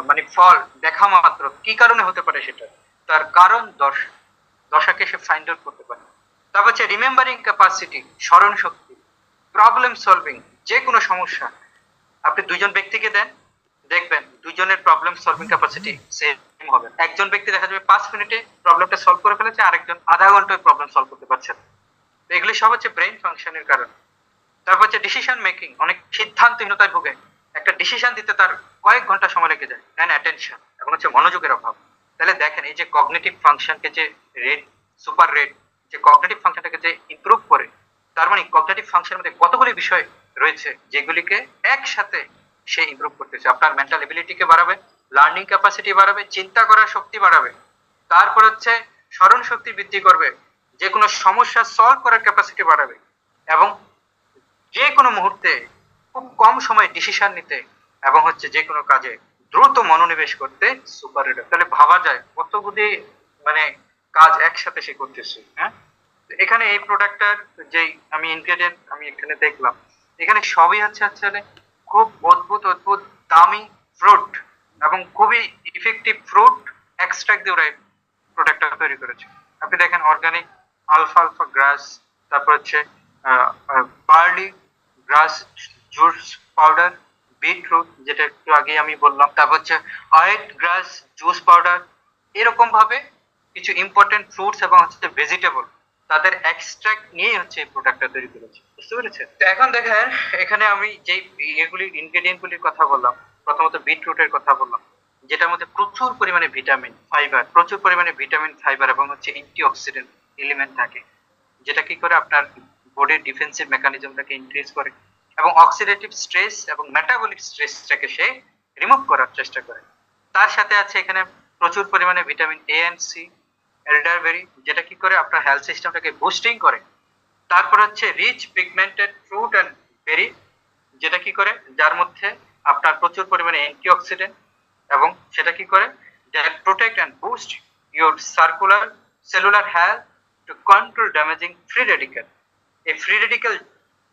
মানে ফল দেখা মাত্র কি কারণে হতে পারে সেটা, তার কারণ দশাকে সে ফাইন্ড আউট করতে পারে। তারপর হচ্ছে রিমেম্বারিং ক্যাপাসিটি, স্মরণ শক্তি। প্রবলেম সলভিং, যে কোনো সমস্যা আপনি দুইজন ব্যক্তিকে দেন, দেখবেন দুইজনের প্রবলেম সলভিং ক্যাপাসিটি সেম হবে। একজন ব্যক্তি দেখা যাবে 5 মিনিটে প্রবলেমটা সলভ করে ফেলেছে, আরেকজন আধা ঘন্টায় প্রবলেম সলভ করতে পারছে না। এগুলি সব হচ্ছে ব্রেন ফাংশনের কারণে। তারপর হচ্ছে ডিসিশন মেকিং, অনেক সিদ্ধান্তহীনতায় ভোগে, একটা ডিসিশন দিতে তার কয়েক ঘন্টা সময় লেগে যায়, অ্যান্ড অ্যাটেনশন, এখন হচ্ছে মনোযোগের অভাব। তাহলে দেখেন এই যে কগনিটিভ ফাংশনকে যে রেড, সুপার রেড যে কগনিটিভ ফাংশনটাকে যে ইমপ্রুভ করে, তার মানে কগনিটিভ ফাংশনের মধ্যে কতগুলি বিষয় রয়েছে যেগুলিকে একসাথে সে ইমপ্রুভ করতেছে। আপনার মেন্টাল এবিলিটিকে বাড়াবে, লার্নিং ক্যাপাসিটি বাড়াবে, চিন্তা করার শক্তি বাড়াবে, তারপর হচ্ছে স্মরণ শক্তি বৃদ্ধি করবে, যে কোনো সমস্যা সলভ করার ক্যাপাসিটি বাড়াবে, এবং যে কোনো মুহূর্তে খুব কম সময়ে ডিসিশন নিতে এবং হচ্ছে যে কোনো কাজে দ্রুত মনোনিবেশ করতে সুপার রেডার। তাহলে ভাবা যায় কতগুলি মানে কাজ একসাথে সে করতেছে। হ্যাঁ, এখানে এই প্রোডাক্টটার যেই আমি ইনগ্রেডিয়েন্ট আমি এখানে দেখলাম, এখানে সবই হচ্ছে আসলে খুব অদ্ভুত অদ্ভুত দামি ফ্রুট এবং খুবই ইফেক্টিভ ফ্রুট এক্সট্রাক্ট দিয়ে ওরা এই প্রোডাক্টটা তৈরি করেছে। আপনি দেখেন অর্গানিক আলফা আলফা গ্রাস, তারপর হচ্ছে বার্লি গ্রাস জুস পাউডার, বিটরুট যেটা একটু আগে আমি বললাম, তারপর হচ্ছে হোয়াইট গ্রাস জুস পাউডার, এরকম ভাবে কিছু ইম্পর্টেন্ট ফ্রুটস এবং হচ্ছে ভেজিটেবল তাদের এক্সট্রাক্ট নিয়ে হচ্ছে এই প্রোডাক্টটা তৈরি করেছে। বুঝতে পেরেছেন? তো এখন দেখেন এখানে আমি যেই এগুলি ইনগ্রেডিয়েন্ট গুলির কথা বললাম, প্রথমত বিটরুটের কথা বললাম, যেটার মধ্যে প্রচুর পরিমাণে ভিটামিন ফাইবার, প্রচুর পরিমাণে ভিটামিন ফাইবার এবং হচ্ছে অ্যান্টিঅক্সিডেন্ট এলিমেন্ট থাকে, যেটা কি করে আপনার বডির ডিফেন্সিভ মেকানিজমটাকে ইনক্রিজ করে এবং অক্সিডেটিভ স্ট্রেস এবং মেটাবলিক স্ট্রেসটাকে সে রিমুভ করার চেষ্টা করে। তার সাথে আছে এখানে প্রচুর পরিমাণে vitamin A and C, elderberry, যেটা কি করে আপনার হেলথ সিস্টেমটাকে বুস্টিং করে। তারপর হচ্ছে রিচ পিগমেন্টেড ফ্রুট অ্যান্ড বেরি, যেটা কি করে, যার মধ্যে আপনার প্রচুর পরিমাণে অ্যান্টিঅক্সিডেন্ট এবং সেটা কি করে, that protect and boost your cellular health to control damaging free radical. এই ফ্রি রেডিক্যাল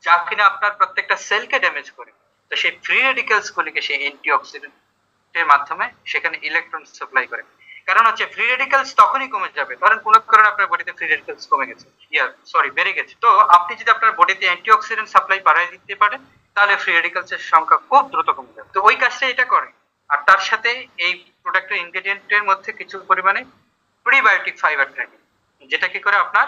যা কিনা আপনার প্রত্যেকটা সেলকে ড্যামেজ করে, তো সেই ফ্রি রেডিক্যালস গুলিকে সেই অ্যান্টিঅক্সিডেন্টের মাধ্যমে সেখানে ইলেকট্রন সাপ্লাই করে। কারণ হচ্ছে ফ্রি রেডিক্যালস তখনই কমে যাবে, ধরেন কোনো কারণে আপনার বডিতে ফ্রি রেডিক্যালস কমে গেছে, বেড়ে গেছে, তো আপনি যদি আপনার বডিতে অ্যান্টিঅক্সিডেন্ট সাপ্লাই বাড়ায় দিতে পারেন তাহলে ফ্রি রেডিক্যালস এর সংখ্যা খুব দ্রুত কমে যাবে। তো ওই কাজটা এটা করে। আর তার সাথে এই প্রোডাক্টের ইনগ্রেডিয়েন্টের মধ্যে কিছু পরিমাণে প্রিবায়োটিক ফাইবার থাকে, যেটা কি করে আপনার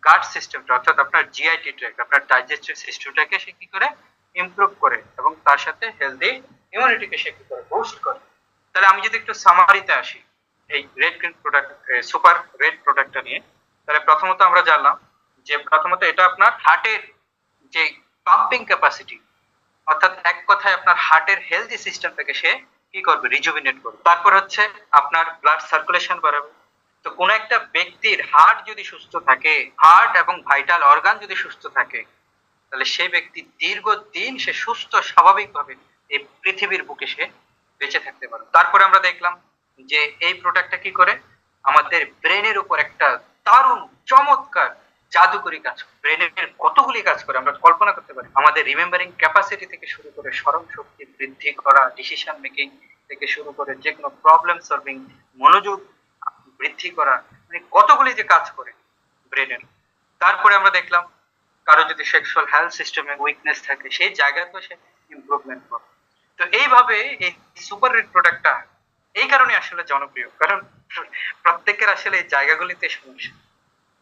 গাট সিস্টেমটা অর্থাৎ আপনার জিআইটি ট্র্যাক্ট, আপনার ডাইজেস্টিভ সিস্টেমটাকে সে কি করে ইমপ্রুভ করে এবং তার সাথে হেলদি ইমিউনিটিকে সে কি করে বুস্ট করে। তাহলে আমি যদি একটু সামারিতে আসি এই red green product, super red প্রোডাক্টটা নিয়ে, তাহলে প্রথমত আমরা জানলাম যে প্রথমত এটা আপনার হার্টের যে পাম্পিং ক্যাপাসিটি, অর্থাৎ এক কথায় আপনার হার্টের হেলদি সিস্টেমটাকে সে কি করবে, রিজুভিনেট করবে। তারপর হচ্ছে আপনার ব্লাড সার্কুলেশন বাড়াবে। তো কোন একটা ব্যক্তির হার্ট যদি সুস্থ থাকে, হার্ট এবং ভাইটাল অর্গান যদি সুস্থ থাকে, তাহলে সেই ব্যক্তি দীর্ঘদিন সে সুস্থ স্বাভাবিকভাবে এই পৃথিবীর বুকে সে বেঁচে থাকতে পারে। তারপরে আমরা দেখলাম যে এই প্রোডাক্টটা কি করে আমাদের ব্রেনের উপর একটা দারুণ চমৎকার জাদুকরি কাজ করে। ব্রেনের কতগুলি কাজ করে আমরা কল্পনা করতে পারি। আমাদের রিমেম্বারিং ক্যাপাসিটি থেকে শুরু করে স্মরণ শক্তি বৃদ্ধি করা, ডিসিশন মেকিং থেকে শুরু করে যে কোনো প্রবলেম সলভিং, মনোযোগ বৃদ্ধি করা, মানে কতগুলি যে কাজ করে ব্রেনের। তারপরে আমরা দেখলাম কারো যদি সেক্সুয়াল হেলথ সিস্টেমে উইকনেস থাকে সেই জায়গাতেও সে ইমপ্রুভমেন্ট করে। তো এইভাবে এই সুপার রেড প্রোডাক্টটা এই কারণে আসলে জনপ্রিয়, কারণ প্রত্যেকের আসলে এই জায়গাগুলিতে সমস্যা।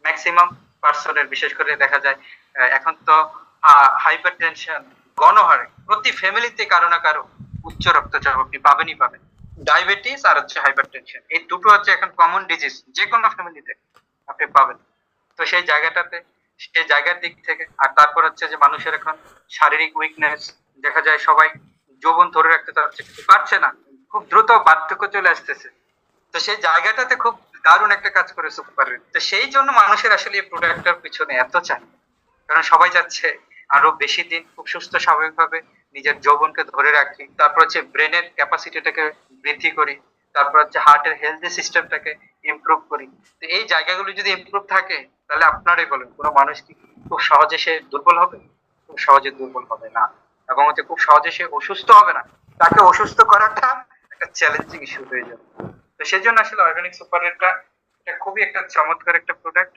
ম্যাক্সিমাম পার্সনের, বিশেষ করে দেখা যায় এখন তো হাইপার টেনশন গণহারে প্রতি ফ্যামিলিতে কারো না কারো উচ্চ রক্তচাপ আপনি পাবেনই পাবেন। ডায়াবেটিস আর হচ্ছে হাইপার টেনশন, এই দুটো হচ্ছে এখন কমন ডিজিজ, যে কোনো ফ্যামিলিতে আপনি পাবেন। তো সেই জায়গাটাতে, সেই জায়গার দিক থেকে, আর তারপর হচ্ছে যে মানুষের এখন শারীরিক উইকনেস, দেখা যায় সবাই যৌবন ধরে রাখতে চাচ্ছে কিন্তু পারছে না, খুব দ্রুত বার্ধক্য চলে আসতেছে। তো সেই জায়গাটাতে খুব দারুণ একটা কাজ করে সুপার রেড। তো সেই জন্য মানুষের আসলে এই প্রোডাক্টটার পিছনে এত চাই, কারণ সবাই চাচ্ছে আরো বেশি দিন খুব সুস্থ স্বাভাবিকভাবে নিজের যৌবনকে ধরে রাখি, তারপর হচ্ছে ব্রেনের ক্যাপাসিটিটাকে বৃদ্ধি করি, তারপর হচ্ছে হার্টের হেলথ সিস্টেমটাকে ইমপ্রুভ করি। তো এই জায়গাগুলো যদি ইমপ্রুভ থাকে, তাহলে আপনারাই বলেন কোনো মানুষ কি খুব সহজে সে দুর্বল হবে? খুব সহজে দুর্বল হবে না, এবং হচ্ছে খুব সহজে সে অসুস্থ হবে না। তাকে অসুস্থ করাটা একটা চ্যালেঞ্জিং ইস্যু হয়ে যাবে। তো সেই জন্য আসলে অর্গানিক সুপার রেডটা এটা খুবই একটা চমৎকার একটা প্রোডাক্ট।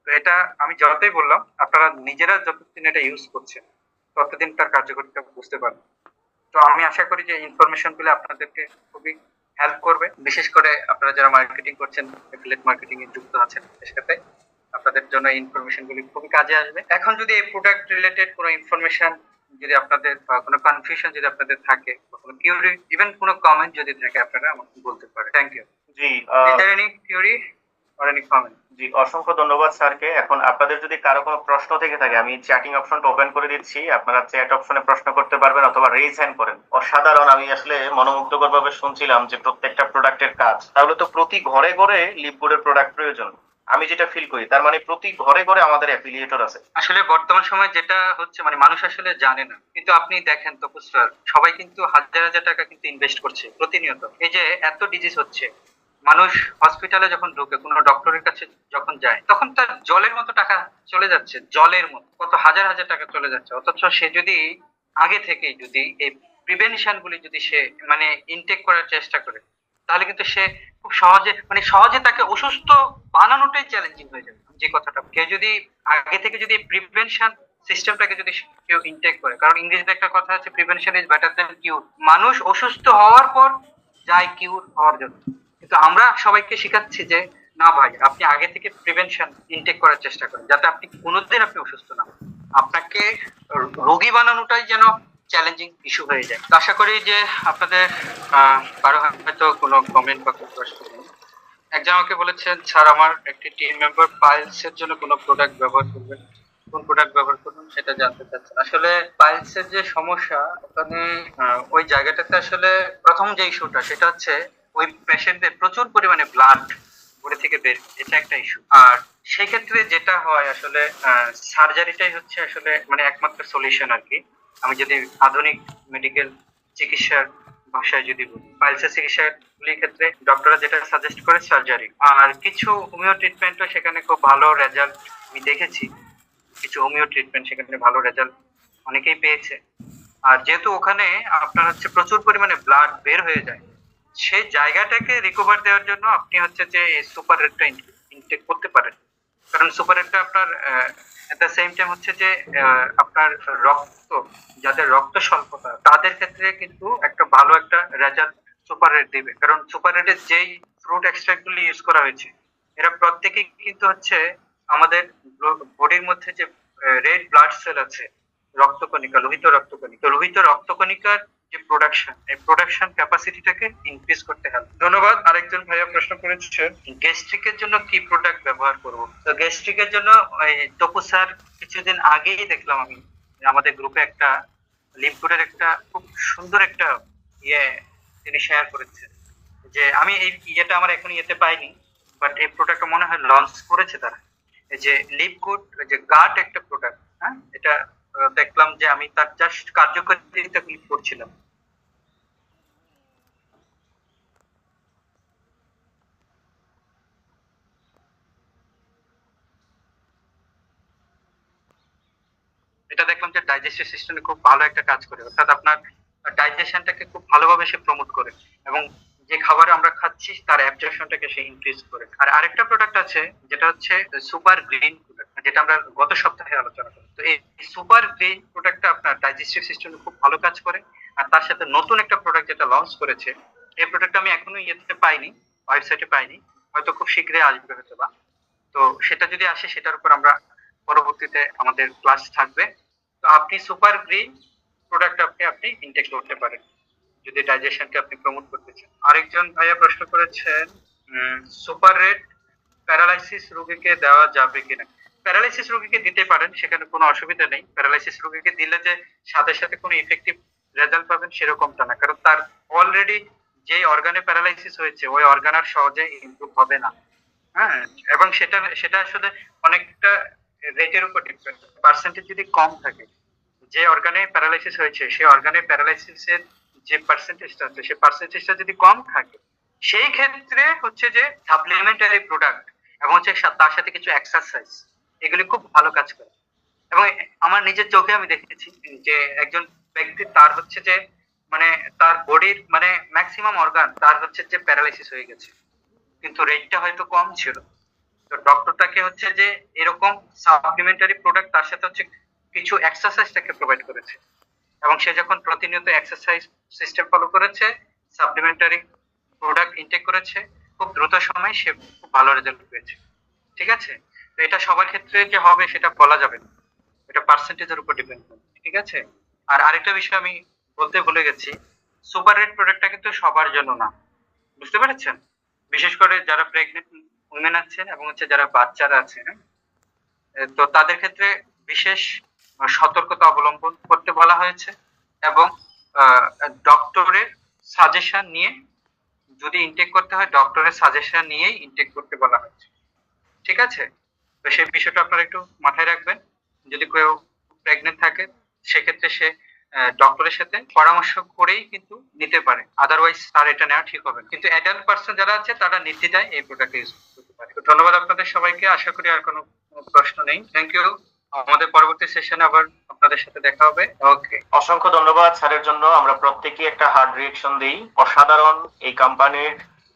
তো এটা আমি যতই বললাম, আপনারা নিজেরা যতদিন এটা ইউজ করছেন ততদিন তার কার্যকারিতা বুঝতে পারবেন। তো আমি আশা করি যে ইনফরমেশন গুলো আপনাদেরকে খুবই হেল্প করবে, বিশেষ করে আপনারা যারা মার্কেটিং করছেন, এফিলিয়েট মার্কেটিং এ যুক্ত আছেন, এর সাথে আপনাদের জন্য ইনফরমেশন গুলি খুবই কাজে আসবে। এখন যদি এই প্রোডাক্ট রিলেটেড কোনো ইনফরমেশন যদি আপনাদের বা কোনো কনফিউশন যদি আপনাদের থাকে, বা কোনো কিউরি, ইভেন কোনো কমেন্ট যদি থাকে, আপনারা আমাকে বলতে পারেন। Thank you. জি, is there any query or any comment? জি, অসংখ্য ধন্যবাদ স্যারকে। এখন আপনাদের যদি কারো কোনো প্রশ্ন থেকে থাকে, আমি চ্যাটিং অপশনটা ওপেন করে দিচ্ছি, আপনারা চ্যাট অপশনে প্রশ্ন করতে পারবেন অথবা রেজ হ্যান্ড করেন। অসাধারণ, আমি আসলে মনোমুগ্ধকর ভাবে শুনছিলাম যে প্রত্যেকটা প্রোডাক্টের কাজ। তাহলে তো প্রতি ঘরে ঘরে লিপগুডের প্রোডাক্ট প্রয়োজন, আমি যেটা ফিল করি। তার মানে প্রতি ঘরে ঘরে আমাদের অ্যাফিলিয়েটর আছে। আসলে বর্তমান সময় যেটা হচ্ছে, মানে মানুষ আসলে জানে না, কিন্তু আপনি দেখেন তপস স্যার, সবাই কিন্তু হাজার হাজার টাকা কিন্তু ইনভেস্ট করছে প্রতিনিয়ত। এই যে এত ডিজিজ হচ্ছে, মানুষ হসপিটালে যখন ঢুকে, কোনো ডক্টরের কাছে যখন যায়, তখন তার জলের মতো টাকা চলে যাচ্ছে, জলের মতো কত হাজার হাজার টাকা চলে যাচ্ছে। অথচ সে যদি আগে থেকে যদি এই প্রিভেনশন গুলি যদি সে মানে ইনটেক করার চেষ্টা করে, তাহলে কিন্তু সে খুব সহজে, মানে সহজে তাকে অসুস্থ বানানোটাই চ্যালেঞ্জিং হয়ে যাবে। যে কথাটা, কেউ যদি আগে থেকে যদি প্রিভেনশন সিস্টেমটাকে যদি কেউ ইনটেক করে, কারণ ইংরেজিতে একটা কথা আছে, প্রিভেনশন ইজ বেটার দ্যান কিউর। মানুষ অসুস্থ হওয়ার পর যায় কিউর হওয়ার জন্য, কিন্তু আমরা সবাইকে শিখাচ্ছি যে না ভাই, আপনি আগে থেকে প্রিভেনশন ইনটেক করার চেষ্টা করেন, যাতে আপনি কোনোদিন আপনি অসুস্থ না হন। আপনাকে রোগী বানানোটাই যেন চ্যালেঞ্জিং ইস্যু হয়ে যায়। তো আশা করি যে আপনাদের কারো হয়তো কোনো কমেন্ট বা কোনো প্রশ্ন নেই। একজন আমাকে বলেছেন, স্যার আমার একটি টিম মেম্বার পাইলস এর জন্য কোনো প্রোডাক্ট ব্যবহার করবেন, কোন প্রোডাক্ট ব্যবহার করবেন সেটা জানতে চাচ্ছেন। আসলে পাইলস এর যে সমস্যা, ওখানে ওই জায়গাটাতে আসলে প্রথম যে ইস্যুটা সেটা হচ্ছে ওই পেশেন্টদের প্রচুর পরিমাণে ব্লাড বডি থেকে বের, এটা একটা ইস্যু। আর সেই ক্ষেত্রে যেটা হয় আসলে সার্জারিটাই হচ্ছে আসলে মানে একমাত্র সলিউশন আর কি। আমি যদি আধুনিক মেডিকেল চিকিৎসার ভাষায় যদি বলি, পাইলসের চিকিৎসাগুলির ক্ষেত্রে ডক্টররা যেটা সাজেস্ট করে সার্জারি, আর কিছু হোমিও ট্রিটমেন্টও সেখানে খুব ভালো রেজাল্ট আমি দেখেছি। কিছু হোমিও ট্রিটমেন্ট সেখানে ভালো রেজাল্ট অনেকেই পেয়েছে। আর যেহেতু ওখানে আপনার হচ্ছে প্রচুর পরিমাণে ব্লাড বের হয়ে যায়, সেই জায়গাটাকে রিকভার দেওয়ার জন্য আপনি হচ্ছে যে সুপার রেডটা ইনটেক করতে পারেন। কারণ সুপার রেডটা আপনার এট দ্য সেম টাইম হচ্ছে যে আপনার রক্ত, যাদের রক্ত স্বল্পতা তাদের ক্ষেত্রে কিন্তু একটা ভালো একটা রেজাল্ট সুপার রেড দিবে। কারণ সুপার রেডের যেই ফ্রুট এক্সট্রাক্ট গুলি ইউজ করা হয়েছে, এরা প্রত্যেকেই কিন্তু হচ্ছে আমাদের বডির মধ্যে যে রেড ব্লাড সেল আছে, রক্তকণিকা, লোহিত রক্তকণিকার যে প্রোডাকশন, এই প্রোডাকশন ক্যাপাসিটিটাকে ইনক্রিজ করতে হবে। ধন্যবাদ। আরেকজন ভাইয়া প্রশ্ন করেছেন গ্যাস্ট্রিকের জন্য কি প্রোডাক্ট ব্যবহার করব। তো গ্যাস্ট্রিকের জন্য তপু স্যার কিছুদিন আগেই দেখলাম আমি আমাদের গ্রুপে একটা লিপগুডের একটা খুব সুন্দর একটা ইয়ে তিনি শেয়ার করেছেন, যে আমি এই ইয়েটা আমার এখন ইয়েতে পাইনি, বাট এই প্রোডাক্টটা মনে হয় লঞ্চ করেছে তারা। এই যে লিপগুড, যে গাট একটা প্রোডাক্ট, হ্যাঁ, এটা দেখলাম যে আমি তার জাস্ট কার্যকারিতা ক্লিক করছিলাম। এটা দেখলাম যে ডাইজেস্টিভ সিস্টেমে খুব ভালো একটা কাজ করে, অর্থাৎ আপনার ডাইজেশনটাকে খুব ভালোভাবে সে প্রমোট করে, এবং যে খাবার আমরা খাচ্ছি তার অ্যাবজর্পশনটাকে সে ইনক্রিজ করে। আর আরেকটা প্রোডাক্ট আছে যেটা হচ্ছে সুপার গ্রিন প্রোডাক্ট, যেটা আমরা গত সপ্তাহে আলোচনা করি। তো এই সুপার গ্রিন প্রোডাক্টটা আপনার ডাইজেস্টিভ সিস্টেমে খুব ভালো কাজ করে। আর তার সাথে নতুন একটা প্রোডাক্ট যেটা লঞ্চ করেছে, এই প্রোডাক্টটা আমি এখনো ইয়েতে পাইনি, ওয়েবসাইটে পাইনি, হয়তো খুব শীঘ্রই আসবে হয়তো বা। তো সেটা যদি আসে সেটার উপর আমরা পরবর্তীতে আমাদের ক্লাস থাকবে। তো আপনি সুপার গ্রিন প্রোডাক্ট আপনি ইনটেক করতে পারেন যদি ডাইজেশনকে আপনি প্রমোট করতে চান। আরেকজন ভাইয়া প্রশ্ন করেছেন সুপার রেড প্যারালাইসিস রোগীকে দেওয়া যাবে কিনা। প্যারালাইসিস রোগীকে দিতে পারেন, সেখানে কোনো অসুবিধা নেই। প্যারালাইসিস রোগীকে দিলে যে সাথে সাথে কোনো ইফেক্টিভ রেজাল্ট পাবেন সেরকমটা না, কারণ তার অলরেডি যে অর্গানে প্যারালাইসিস হয়েছে ওই অর্গান আর সহজে ইমপ্রুভ হবে না। হ্যাঁ, এবং সেটা সেটা আসলে অনেকটা রেটের উপর ডিপেন্ড। পার্সেন্টেজ যদি কম থাকে, যে অর্গানে প্যারালাইসিস হয়েছে সেই অর্গানে প্যারালাইসিসের যে পার্সেন্টেজটা আছে সেই পার্সেন্টেজটা যদি কম থাকে, সেই ক্ষেত্রে হচ্ছে যে সাপ্লিমেন্টারি প্রোডাক্ট এবং হচ্ছে তার সাথে কিছু এক্সারসাইজ, এগুলি খুব ভালো কাজ করে। এবং আমার নিজের চোখে আমি দেখেছি যে একজন ব্যক্তি তার হচ্ছে যে মানে তার বডির মানে ম্যাক্সিমাম অর্গান তার হচ্ছে যে প্যারালাইসিস হয়ে গেছে, কিন্তু রেটটা হয়তো কম ছিল। তো ডক্টর তাকে হচ্ছে যে এরকম সাপ্লিমেন্টারি প্রোডাক্ট তার সাথে হচ্ছে কিছু এক্সারসাইজ তাকে প্রোভাইড করেছে, এবং সে যখন প্রতিনিয়ত এক্সারসাইজ সিস্টেম ফলো করেছে, সাপ্লিমেন্টারি প্রোডাক্ট ইনটেক করেছে, খুব দ্রুত সময় সে খুব ভালো রেজাল্ট পেয়েছে। ঠিক আছে, তো এটা সবার ক্ষেত্রে যে হবে সেটা বলা যাবে না, এটা পার্সেন্টেজের উপর ডিপেন্ড করে। ঠিক আছে। আর আরেকটা বিষয় আমি বলতে ভুলে গেছি, সুপার রেড প্রোডাক্টটা কিন্তু সবার জন্য না, বুঝতে পেরেছেন? বিশেষ করে যারা প্রেগনেন্ট উইমেন আছেন এবং হচ্ছে যারা বাচ্চারা আছে, হ্যাঁ, তো তাদের ক্ষেত্রে বিশেষ সতর্কতা অবলম্বন করতে বলা হয়েছে, এবং ডক্টরের সাজেশন নিয়ে যদি ইনটেক করতে হয় ডক্টরের সাজেশন নিয়েই ইনটেক করতে বলা হয়েছে। ঠিক আছে, তো সেই বিষয়টা আপনারা একটু মাথায় রাখবেন। যদি কেউ প্রেগনেন্ট থাকে সেক্ষেত্রে সে ডক্টরের সাথে পরামর্শ করেই কিন্তু নিতে পারে, আদারওয়াইজ তার এটা নেওয়া ঠিক হবে না। কিন্তু অ্যাডাল্ট পার্সন যারা আছে তারা নির্দ্বিধায় এই প্রোডাক্ট ইউজ করতে পারে। তো ধন্যবাদ আপনাদের সবাইকে, আশা করি আর কোনো প্রশ্ন নেই। Thank you. আমাদের পরবর্তী সেশনে আবার আপনাদের সাথে দেখা হবে। ওকে, অসংখ্য ধন্যবাদ স্যারের জন্য। আমরা প্রত্যেকেই একটা হার্ড রিয়েকশন দিই। অসাধারণ এই কোম্পানির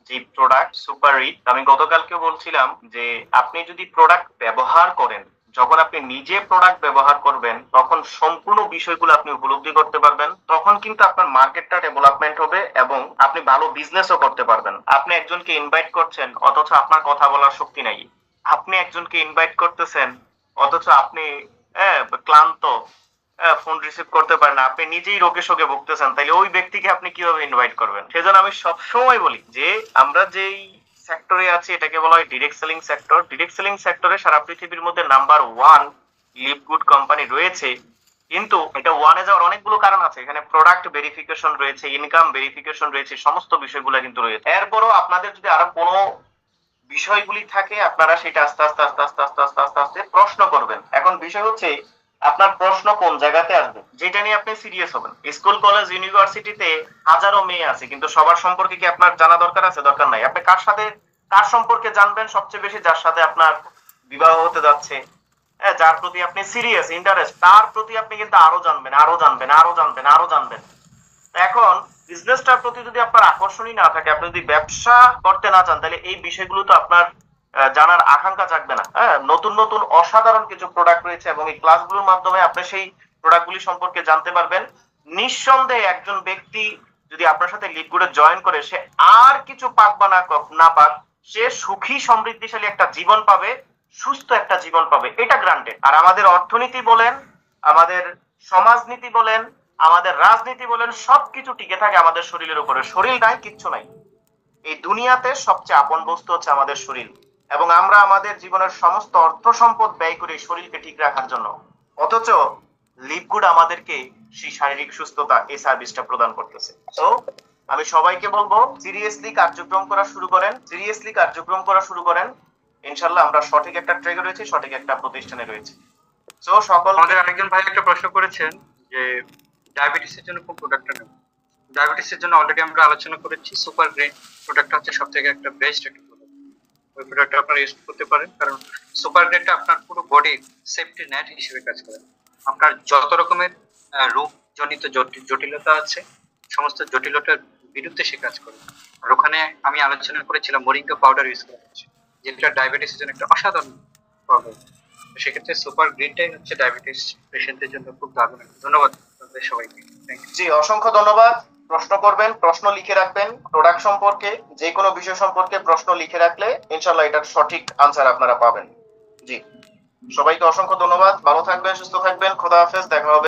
যে প্রোডাক্ট সুপার রিড। আমি গতকালকেও বলছিলাম যে আপনি যদি প্রোডাক্ট ব্যবহার করেন, যখন আপনি নিজে প্রোডাক্ট ব্যবহার করবেন তখন সম্পূর্ণ বিষয়গুলো আপনি উপলব্ধি করতে পারবেন, তখন কিন্তু আপনার মার্কেটটা ডেভেলপমেন্ট হবে এবং আপনি ভালো বিজনেসও করতে পারবেন। আপনি একজনকে ইনভাইট করছেন অথচ আপনার কথা বলার শক্তি নাই, আপনি একজনকে ইনভাইট করতেছেন অথচ আপনি ক্লান্ত, ফোন রিসিভ করতে পারেন না, আপনি নিজেই রোগে শোকে ভুগতেছেন, তাহলে ওই ব্যক্তিকে আপনি কিভাবে ইনভাইট করবেন? সেজন্য আমি সবসময় বলি যে আমরা যেই সেক্টরে আছি এটাকে বলা হয় direct selling sector. Direct selling সেক্টরে সারা পৃথিবীর মধ্যে নাম্বার 1 লিপগুড কোম্পানি রয়েছে, কিন্তু এটা ওয়ানে যাওয়ার অনেকগুলো কারণ আছে। এখানে প্রোডাক্ট ভেরিফিকেশন রয়েছে, ইনকাম ভেরিফিকেশন রয়েছে, সমস্ত বিষয়গুলো কিন্তু রয়েছে। এরপরও আপনাদের যদি আরো কোনো বিষয়গুলি থাকে আপনারা সেটা আস্তে আস্তে আস্তে আস্তে আস্তে আস্তে আস্তে আস্তে প্রশ্ন করবেন। এখন বিষয় হচ্ছে আপনার প্রশ্ন কোন জায়গাতে আসবে, যেটা নিয়ে আপনি সিরিয়াস হবেন। স্কুল কলেজ ইউনিভার্সিটিতে হাজারো মেয়ে আছে, কিন্তু সবার সম্পর্কে কি আপনার জানা দরকার আছে? দরকার নাই। আপনি কার সম্পর্কে জানবেন সবচেয়ে বেশি? যার সাথে আপনার বিবাহ হতে যাচ্ছে, যার প্রতি আপনি সিরিয়াস ইন্টারেস্ট, তার প্রতি আপনি কিন্তু আরো জানবেন, আরো জানবেন, আরো জানবেন, আরো জানবেন। এখন বিজনেসটার প্রতি যদি আপনার আকর্ষণই না থাকে, আপনি যদি ব্যবসা করতে না চান, তাহলে এই বিষয়গুলো তো আপনার জানার আকাঙ্ক্ষা জাগবে না। নতুন নতুন অসাধারণ কিছু প্রোডাক্ট রয়েছে এবং এই ক্লাসগুলোর মাধ্যমে আপনি সেই প্রোডাক্টগুলি সম্পর্কে জানতে পারবেন। নিঃসন্দেহে একজন ব্যক্তি যদি আপনার সাথে লিডগুডে জয়েন করে, সে আর কিছু পাক বা না পাক, সে সুখী সমৃদ্ধিশালী একটা জীবন পাবে সুস্থ একটা জীবন পাবে, এটা গ্রান্টেড। আর আমাদের অর্থনীতি বলেন, আমাদের সমাজনীতি বলেন, আমাদের রাজনীতি বলেন, সবকিছু টিকে থাকে আমাদের শরীরের উপরে। শরীর নাই, কিচ্ছু নাই। এই দুনিয়াতে সবচেয়ে আপন বস্তু হচ্ছে আমাদের শরীর, এবং আমরা আমাদের জীবনের সমস্ত অর্থ সম্পদ ব্যয় করি শরীরকে ঠিক রাখার জন্য। অথচ লিপগুড আমাদেরকে সেই শারীরিক সুস্থতা, এই সার্ভিসটা প্রদান করতেছে। তো আমি সবাইকে বলবো, সিরিয়াসলি কার্যক্রম করা শুরু করেন। ইনশাল্লাহ আমরা সঠিক একটা ট্র্যাকে রয়েছে, সঠিক একটা প্রতিষ্ঠানে রয়েছে। তো সকল আমাদের আরেকজন ভাই একটা প্রশ্ন করেছেন যে ডায়াবেটিসের জন্য কোন প্রোডাক্টটা নেব। ডায়াবেটিসের জন্য অলরেডি আমরা আলোচনা করেছি, সুপার গ্রেন প্রোডাক্টটা হচ্ছে সবথেকে একটা বেস্ট একটা প্রোডাক্ট। ওই প্রোডাক্টটা আপনারা ইউজ করতে পারেন, কারণ সুপার গ্রেনটা আপনার পুরো বডি সেফটি নেট হিসেবে কাজ করে। আপনার যত রকমের রোগ জনিত জটিলতা আছে, সমস্ত জটিলতার বিরুদ্ধে সে কাজ করে। আর ওখানে আমি আলোচনা করেছিলাম মোরিঙ্গা পাউডার ইউজ করা হচ্ছে, যেটা ডায়াবেটিসের জন্য একটা অসাধারণ পাউডার। সেক্ষেত্রে সুপার গ্রিনটাই হচ্ছে ডায়াবেটিস পেশেন্টদের জন্য খুব দারুণ। ধন্যবাদ আপনাদের সবাইকে। Thank you. জি, অসংখ্য ধন্যবাদ। প্রশ্ন করবেন, প্রশ্ন লিখে রাখবেন। প্রোডাক্ট সম্পর্কে, যে কোনো বিষয় সম্পর্কে প্রশ্ন লিখে রাখলে ইনশাল্লাহ এটার সঠিক আনসার আপনারা পাবেন। জি, সবাইকে অসংখ্য ধন্যবাদ। ভালো থাকবেন, সুস্থ থাকবেন। খোদা হাফেজ, দেখা হবে।